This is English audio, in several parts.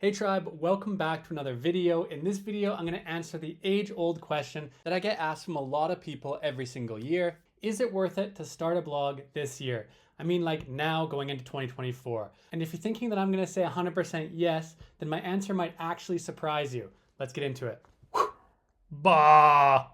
Hey tribe, welcome back to another video. In this video, I'm going to answer the age-old question that I get asked from a lot of people every single year. Is it worth it to start a blog this year? I mean, like now going into 2024. And if you're thinking that I'm going to say 100% yes, then my answer might actually surprise you. Let's get into it. Bah!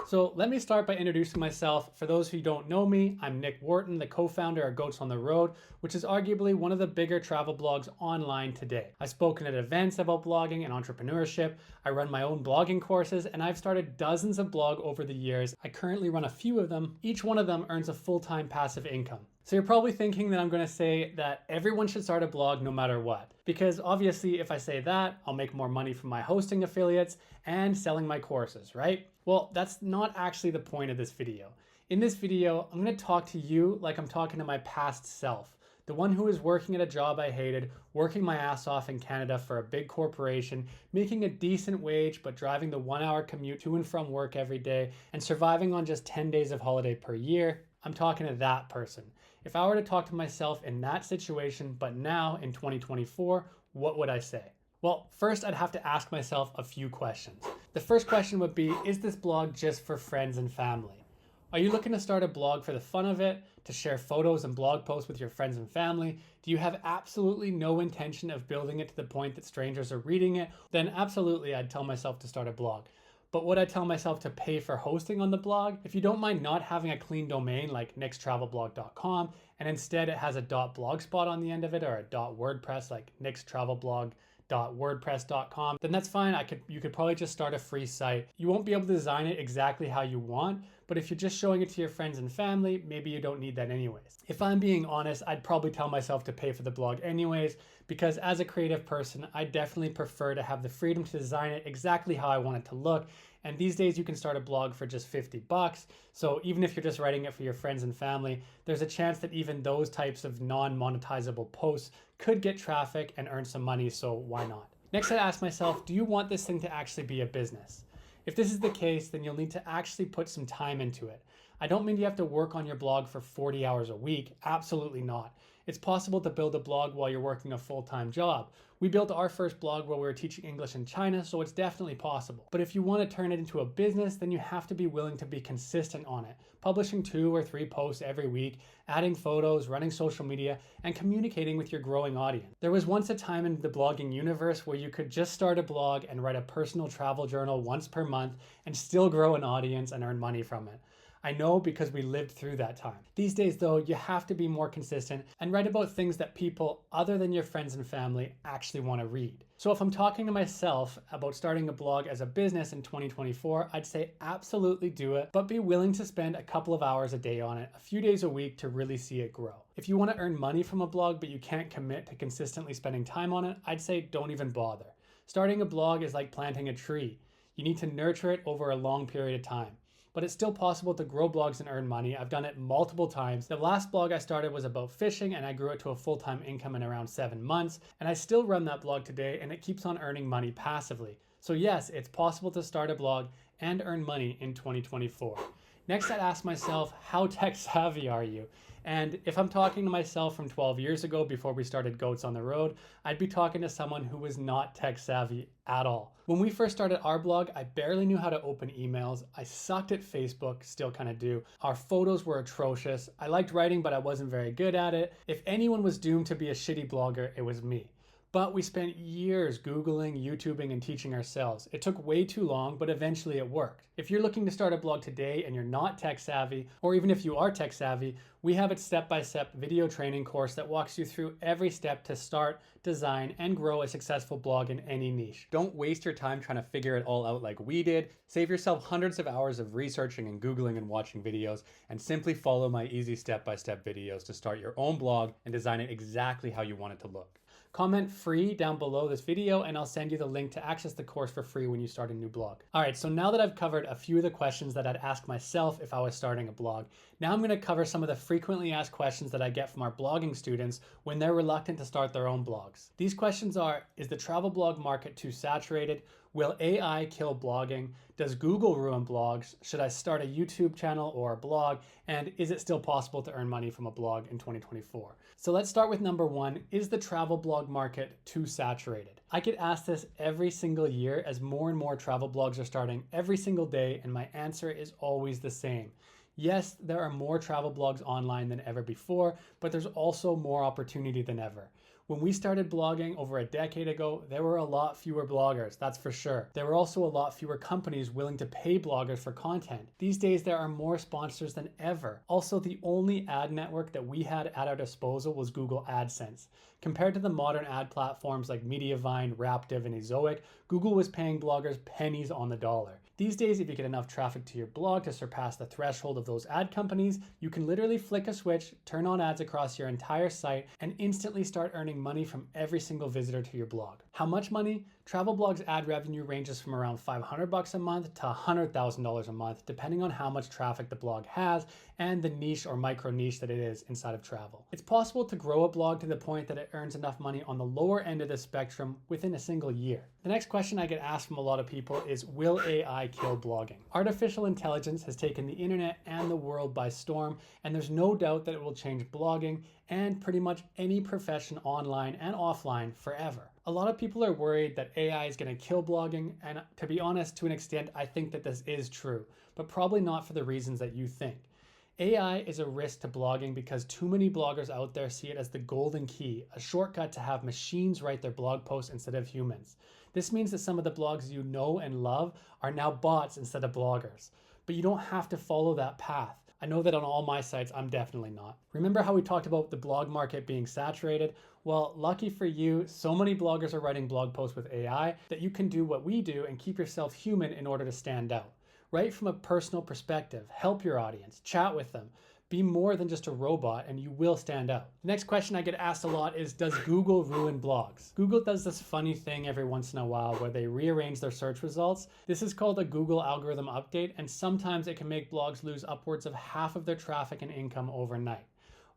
So let me start by introducing myself. For those who don't know me, I'm Nick Wharton, the co-founder of Goats on the Road, which is arguably one of the bigger travel blogs online today. I've spoken at events about blogging and entrepreneurship. I run my own blogging courses, and I've started dozens of blogs over the years. I currently run a few of them. Each one of them earns a full-time passive income. So you're probably thinking that I'm going to say that everyone should start a blog no matter what. Because obviously if I say that, I'll make more money from my hosting affiliates and selling my courses, right? Well, that's not actually the point of this video. In this video, I'm going to talk to you like I'm talking to my past self. The one who was working at a job I hated, working my ass off in Canada for a big corporation, making a decent wage but driving the 1-hour commute to and from work every day and surviving on just 10 days of holiday per year. I'm talking to that person. If I were to talk to myself in that situation, but now in 2024, what would I say? Well, first I'd have to ask myself a few questions. The first question would be, is this blog just for friends and family? Are you looking to start a blog for the fun of it, to share photos and blog posts with your friends and family? Do you have absolutely no intention of building it to the point that strangers are reading it? Then absolutely I'd tell myself to start a blog. But would I tell myself to pay for hosting on the blog? If you don't mind not having a clean domain like nixtravelblog.com and instead it has a .blogspot on the end of it or a .wordpress like nixtravelblog.wordpress.com, then that's fine. You could probably just start a free site. You won't be able to design it exactly how you want, but if you're just showing it to your friends and family, maybe you don't need that anyways. If I'm being honest, I'd probably tell myself to pay for the blog anyways, because as a creative person, I definitely prefer to have the freedom to design it exactly how I want it to look. And these days you can start a blog for just $50. So even if you're just writing it for your friends and family, there's a chance that even those types of non-monetizable posts could get traffic and earn some money, so why not? Next, I ask myself, do you want this thing to actually be a business? If this is the case, then you'll need to actually put some time into it. I don't mean you have to work on your blog for 40 hours a week. Absolutely not. It's possible to build a blog while you're working a full-time job. We built our first blog while we were teaching English in China, so it's definitely possible. But if you want to turn it into a business, then you have to be willing to be consistent on it, publishing 2 or 3 posts every week, adding photos, running social media, and communicating with your growing audience. There was once a time in the blogging universe where you could just start a blog and write a personal travel journal once per month and still grow an audience and earn money from it. I know because we lived through that time. These days though, you have to be more consistent and write about things that people other than your friends and family actually want to read. So if I'm talking to myself about starting a blog as a business in 2024, I'd say absolutely do it, but be willing to spend a couple of hours a day on it, a few days a week to really see it grow. If you want to earn money from a blog but you can't commit to consistently spending time on it, I'd say don't even bother. Starting a blog is like planting a tree. You need to nurture it over a long period of time. But it's still possible to grow blogs and earn money. I've done it multiple times. The last blog I started was about fishing and I grew it to a full-time income in around 7 months. And I still run that blog today and it keeps on earning money passively. So yes, it's possible to start a blog and earn money in 2024. Next, I'd ask myself, how tech savvy are you? And if I'm talking to myself from 12 years ago before we started Goats on the Road, I'd be talking to someone who was not tech savvy at all. When we first started our blog, I barely knew how to open emails. I sucked at Facebook, still kind of do. Our photos were atrocious. I liked writing, but I wasn't very good at it. If anyone was doomed to be a shitty blogger, it was me. But we spent years Googling, YouTubing, and teaching ourselves. It took way too long, but eventually it worked. If you're looking to start a blog today and you're not tech savvy, or even if you are tech savvy, we have a step-by-step video training course that walks you through every step to start, design, and grow a successful blog in any niche. Don't waste your time trying to figure it all out like we did. Save yourself hundreds of hours of researching and Googling and watching videos, and simply follow my easy step-by-step videos to start your own blog and design it exactly how you want it to look. Comment free down below this video and I'll send you the link to access the course for free when you start a new blog. All right, so now that I've covered a few of the questions that I'd ask myself if I was starting a blog, now I'm going to cover some of the frequently asked questions that I get from our blogging students when they're reluctant to start their own blogs. These questions are, is the travel blog market too saturated? Will AI kill blogging? Does Google ruin blogs? Should I start a YouTube channel or a blog? And is it still possible to earn money from a blog in 2024? So let's start with number one. Is the travel blog market too saturated? I get asked this every single year as more and more travel blogs are starting every single day, and my answer is always the same. Yes, there are more travel blogs online than ever before, but there's also more opportunity than ever. When we started blogging over a decade ago, there were a lot fewer bloggers, that's for sure. There were also a lot fewer companies willing to pay bloggers for content. These days, there are more sponsors than ever. Also, the only ad network that we had at our disposal was Google AdSense. Compared to the modern ad platforms like Mediavine, Raptive, and Ezoic, Google was paying bloggers pennies on the dollar. These days, if you get enough traffic to your blog to surpass the threshold of those ad companies, you can literally flick a switch, turn on ads across your entire site, and instantly start earning money from every single visitor to your blog. How much money? Travel blogs ad revenue ranges from around $500 a month to $100,000 a month, depending on how much traffic the blog has and the niche or micro niche that it is inside of travel. It's possible to grow a blog to the point that it earns enough money on the lower end of the spectrum within a single year. The next question I get asked from a lot of people is, will AI kill blogging? Artificial intelligence has taken the internet and the world by storm, and there's no doubt that it will change blogging and pretty much any profession online and offline forever. A lot of people are worried that AI is going to kill blogging, and to be honest, to an extent, I think that this is true, but probably not for the reasons that you think. AI is a risk to blogging because too many bloggers out there see it as the golden key, a shortcut to have machines write their blog posts instead of humans. This means that some of the blogs you know and love are now bots instead of bloggers. But you don't have to follow that path. I know that on all my sites, I'm definitely not. Remember how we talked about the blog market being saturated? Well, lucky for you, so many bloggers are writing blog posts with AI that you can do what we do and keep yourself human in order to stand out. Write from a personal perspective, help your audience, chat with them. Be more than just a robot and you will stand out. The next question I get asked a lot is, does Google ruin blogs? Google does this funny thing every once in a while where they rearrange their search results. This is called a Google algorithm update, and sometimes it can make blogs lose upwards of half of their traffic and income overnight.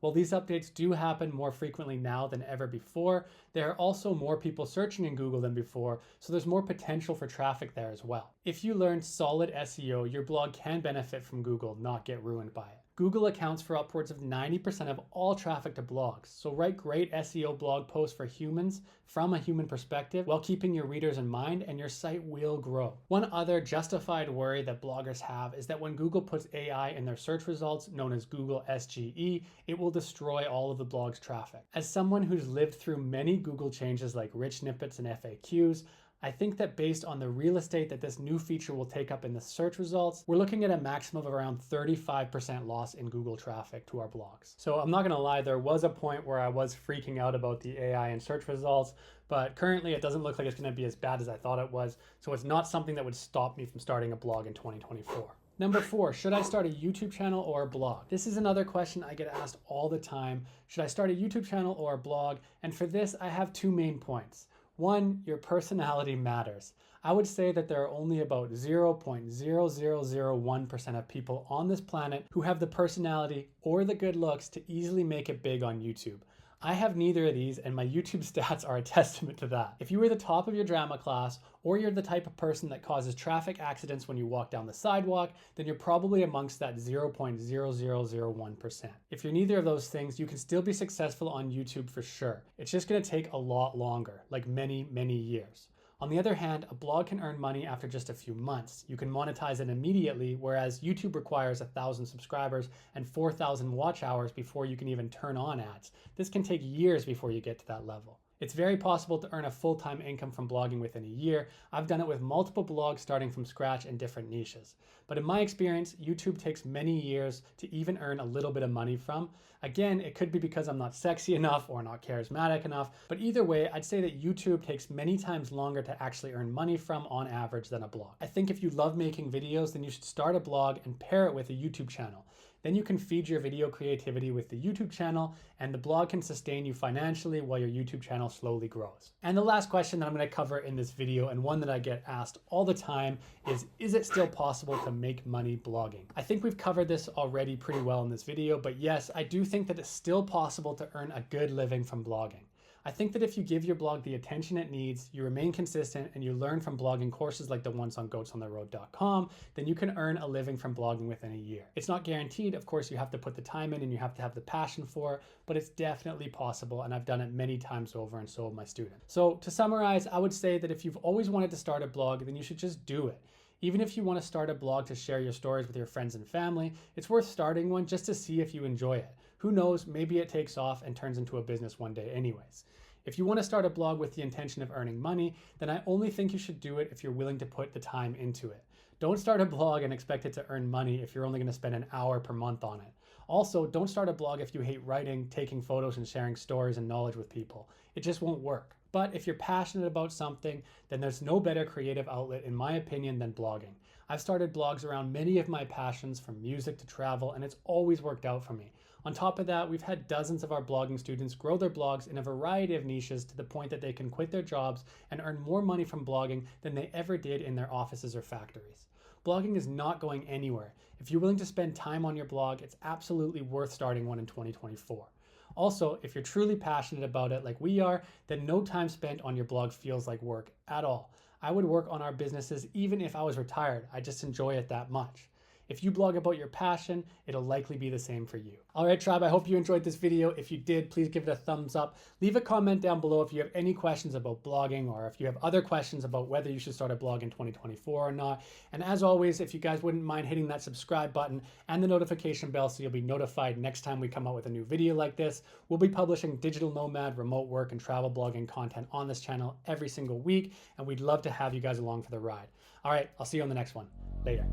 While these updates do happen more frequently now than ever before, there are also more people searching in Google than before, so there's more potential for traffic there as well. If you learn solid SEO, your blog can benefit from Google, not get ruined by it. Google accounts for upwards of 90% of all traffic to blogs, so write great SEO blog posts for humans from a human perspective while keeping your readers in mind, and your site will grow. One other justified worry that bloggers have is that when Google puts AI in their search results, known as Google SGE, it will destroy all of the blog's traffic. As someone who's lived through many Google changes like rich snippets and FAQs, I think that based on the real estate that this new feature will take up in the search results, we're looking at a maximum of around 35% loss in Google traffic to our blogs. So I'm not gonna lie, there was a point where I was freaking out about the AI and search results, but currently it doesn't look like it's gonna be as bad as I thought it was. So it's not something that would stop me from starting a blog in 2024. Number 4, should I start a YouTube channel or a blog? This is another question I get asked all the time. Should I start a YouTube channel or a blog? And for this, I have 2 main points. 1, your personality matters. I would say that there are only about 0.0001% of people on this planet who have the personality or the good looks to easily make it big on YouTube. I have neither of these, and my YouTube stats are a testament to that. If you were the top of your drama class, or you're the type of person that causes traffic accidents when you walk down the sidewalk, then you're probably amongst that 0.0001%. If you're neither of those things, you can still be successful on YouTube for sure. It's just gonna take a lot longer, like many, many years. On the other hand, a blog can earn money after just a few months. You can monetize it immediately, whereas YouTube requires 1,000 subscribers and 4,000 watch hours before you can even turn on ads. This can take years before you get to that level. It's very possible to earn a full-time income from blogging within a year. I've done it with multiple blogs starting from scratch in different niches. But in my experience, YouTube takes many years to even earn a little bit of money from. Again, it could be because I'm not sexy enough or not charismatic enough, but either way, I'd say that YouTube takes many times longer to actually earn money from on average than a blog. I think if you love making videos, then you should start a blog and pair it with a YouTube channel. Then you can feed your video creativity with the YouTube channel, and the blog can sustain you financially while your YouTube channel slowly grows. And the last question that I'm going to cover in this video, and one that I get asked all the time, is it still possible to make money blogging? I think we've covered this already pretty well in this video, but yes, I do think that it's still possible to earn a good living from blogging. I think that if you give your blog the attention it needs, you remain consistent, and you learn from blogging courses like the ones on goatsontheroad.com, then you can earn a living from blogging within a year. It's not guaranteed, of course. You have to put the time in and you have to have the passion for it, but it's definitely possible, and I've done it many times over, and so have my students. So to summarize, I would say that if you've always wanted to start a blog, then you should just do it. Even if you want to start a blog to share your stories with your friends and family, it's worth starting one just to see if you enjoy it. Who knows, maybe it takes off and turns into a business one day anyways. If you want to start a blog with the intention of earning money, then I only think you should do it if you're willing to put the time into it. Don't start a blog and expect it to earn money if you're only going to spend an hour per month on it. Also, don't start a blog if you hate writing, taking photos, and sharing stories and knowledge with people. It just won't work. But if you're passionate about something, then there's no better creative outlet, in my opinion, than blogging. I've started blogs around many of my passions, from music to travel, and it's always worked out for me. On top of that, we've had dozens of our blogging students grow their blogs in a variety of niches to the point that they can quit their jobs and earn more money from blogging than they ever did in their offices or factories. Blogging is not going anywhere. If you're willing to spend time on your blog, it's absolutely worth starting one in 2024. Also, if you're truly passionate about it like we are, then no time spent on your blog feels like work at all. I would work on our businesses even if I was retired. I just enjoy it that much. If you blog about your passion, it'll likely be the same for you. All right, tribe, I hope you enjoyed this video. If you did, please give it a thumbs up. Leave a comment down below if you have any questions about blogging, or if you have other questions about whether you should start a blog in 2024 or not. And as always, if you guys wouldn't mind hitting that subscribe button and the notification bell so you'll be notified next time we come out with a new video like this. We'll be publishing digital nomad, remote work, and travel blogging content on this channel every single week, and we'd love to have you guys along for the ride. All right, I'll see you on the next one. Later.